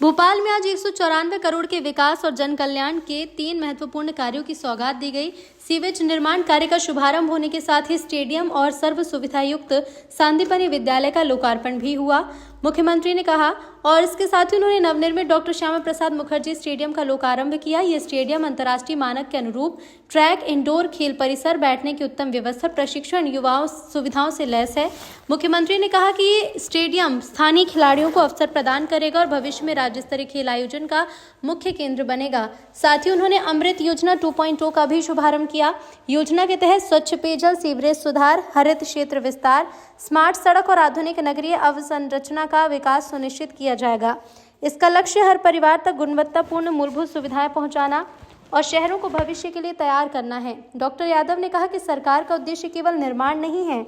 भोपाल में आज 194 करोड़ के विकास और जन कल्याण के 3 महत्वपूर्ण कार्यों की सौगात दी गई। सीवेज निर्माण कार्य का शुभारंभ होने के साथ ही स्टेडियम और सर्व सुविधायुक्त सांदीपनि विद्यालय का लोकार्पण भी हुआ। मुख्यमंत्री ने कहा और इसके साथ ही उन्होंने नवनिर्मित डॉक्टर श्यामा प्रसाद मुखर्जी स्टेडियम का लोकारंभ किया। ये स्टेडियम अंतर्राष्ट्रीय मानक के अनुरूप ट्रैक, इंडोर खेल परिसर, बैठने की उत्तम व्यवस्था, प्रशिक्षण, युवाओं सुविधाओं से लैस है। मुख्यमंत्री ने कहा कि ये स्टेडियम स्थानीय खिलाड़ियों को अवसर प्रदान करेगा और भविष्य में राज्य स्तरीय खेल आयोजन का मुख्य केंद्र बनेगा। साथ ही उन्होंने अमृत योजना 2.0 का भी शुभारंभ किया। योजना के तहत स्वच्छ पेयजल, सीवरेज सुधार, हरित क्षेत्र विस्तार, स्मार्ट सड़क और आधुनिक नगरीय अवसंरचना का विकास सुनिश्चित किया जाएगा। इसका लक्ष्य हर परिवार तक गुणवत्तापूर्ण मूलभूत सुविधाएं पहुंचाना और शहरों को भविष्य के लिए तैयार करना है। डॉक्टर यादव ने कहा कि सरकार का उद्देश्य केवल निर्माण नहीं है,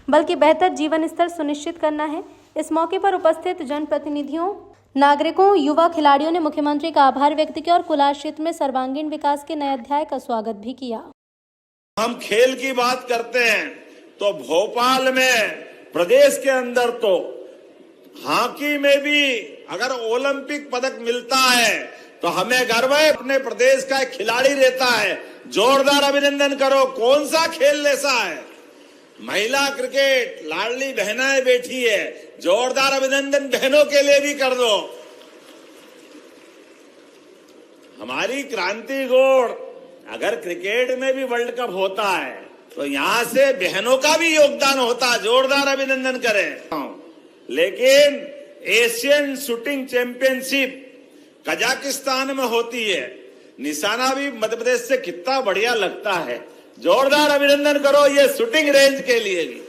बल्कि बेहतर जीवन स्तर सुनिश्चित करना है। इस मौके पर उपस्थित जनप्रतिनिधियों, नागरिकों, युवा खिलाड़ियों ने मुख्यमंत्री का आभार व्यक्त किया और कुलार क्षेत्र में सर्वांगीण विकास के नए अध्याय का स्वागत भी किया। हम खेल की बात करते हैं तो भोपाल में, प्रदेश के अंदर तो हॉकी में भी अगर ओलंपिक पदक मिलता है तो हमें गर्व है। अपने प्रदेश का एक खिलाड़ी रहता है, जोरदार अभिनंदन करो। कौन सा खेल ऐसा है? महिला क्रिकेट, लाडली बहनाएं बैठी है, जोरदार अभिनंदन बहनों के लिए भी कर दो। हमारी क्रांति गौड़, अगर क्रिकेट में भी वर्ल्ड कप होता है तो यहां से बहनों का भी योगदान होता है, जोरदार अभिनंदन करें। लेकिन एशियन शूटिंग चैंपियनशिप कजाकिस्तान में होती है, निशाना भी मध्य प्रदेश से कितना बढ़िया लगता है, जोरदार अभिनंदन करो। ये शूटिंग रेंज के लिए भी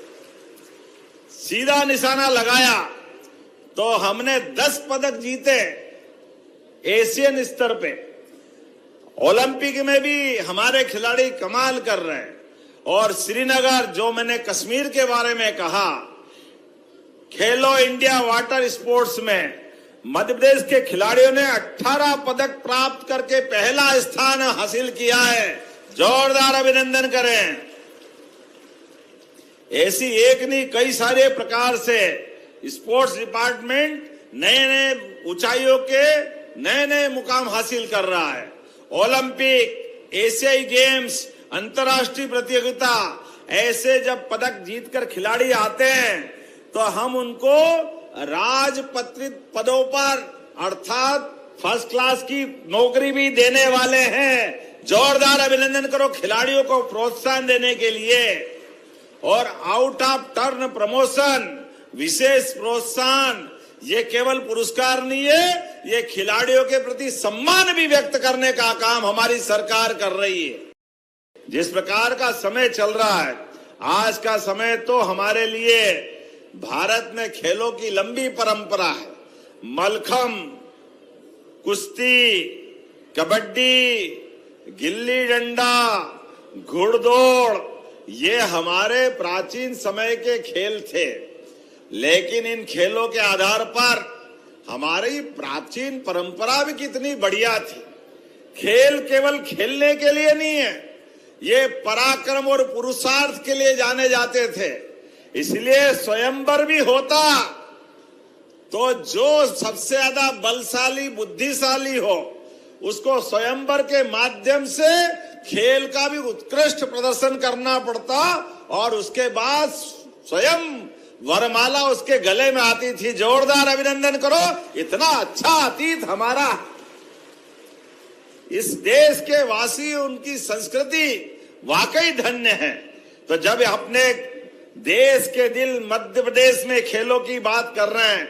सीधा निशाना लगाया तो हमने 10 पदक जीते एशियन स्तर पे। ओलंपिक में भी हमारे खिलाड़ी कमाल कर रहे हैं। और श्रीनगर, जो मैंने कश्मीर के बारे में कहा, खेलो इंडिया वाटर स्पोर्ट्स में मध्य प्रदेश के खिलाड़ियों ने 18 पदक प्राप्त करके पहला स्थान हासिल किया है, जोरदार अभिनंदन करें। ऐसी एक नहीं, कई सारे प्रकार से स्पोर्ट्स डिपार्टमेंट नए नए ऊंचाइयों के नए नए मुकाम हासिल कर रहा है। ओलंपिक, एशियाई गेम्स, अंतर्राष्ट्रीय प्रतियोगिता, ऐसे जब पदक जीतकर खिलाड़ी आते हैं तो हम उनको राजपत्रित पदों पर अर्थात फर्स्ट क्लास की नौकरी भी देने वाले हैं। जोरदार अभिनंदन करो खिलाड़ियों को प्रोत्साहन देने के लिए। और आउट ऑफ टर्न प्रमोशन, विशेष प्रोत्साहन, ये केवल पुरस्कार नहीं है, ये खिलाड़ियों के प्रति सम्मान भी व्यक्त करने का काम हमारी सरकार कर रही है। जिस प्रकार का समय चल रहा है, आज का समय तो हमारे लिए भारत में खेलों की लंबी परंपरा है। मलखम, कुश्ती, कबड्डी, गिल्ली डंडा, घुड़दौड़, ये हमारे प्राचीन समय के खेल थे। लेकिन इन खेलों के आधार पर हमारी प्राचीन परंपरा भी कितनी बढ़िया थी। खेल केवल खेलने के लिए नहीं है, ये पराक्रम और पुरुषार्थ के लिए जाने जाते थे। इसलिए स्वयंवर भी होता तो जो सबसे ज्यादा बलशाली, बुद्धिशाली हो, उसको स्वयंवर के माध्यम से खेल का भी उत्कृष्ट प्रदर्शन करना पड़ता और उसके बाद स्वयं वरमाला उसके गले में आती थी। जोरदार अभिनंदन करो, इतना अच्छा अतीत हमारा। इस देश के वासी, उनकी संस्कृति वाकई धन्य है। तो जब अपने देश के दिल मध्य प्रदेश में खेलों की बात कर रहे हैं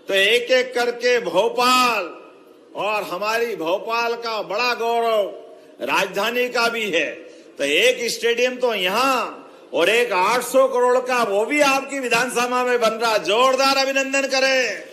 तो एक एक करके भोपाल, और हमारी भोपाल का बड़ा गौरव राजधानी का भी है, तो एक स्टेडियम तो यहां और एक 800 करोड़ का वो भी आपकी विधानसभा में बन रहा। जोरदार अभिनंदन करें।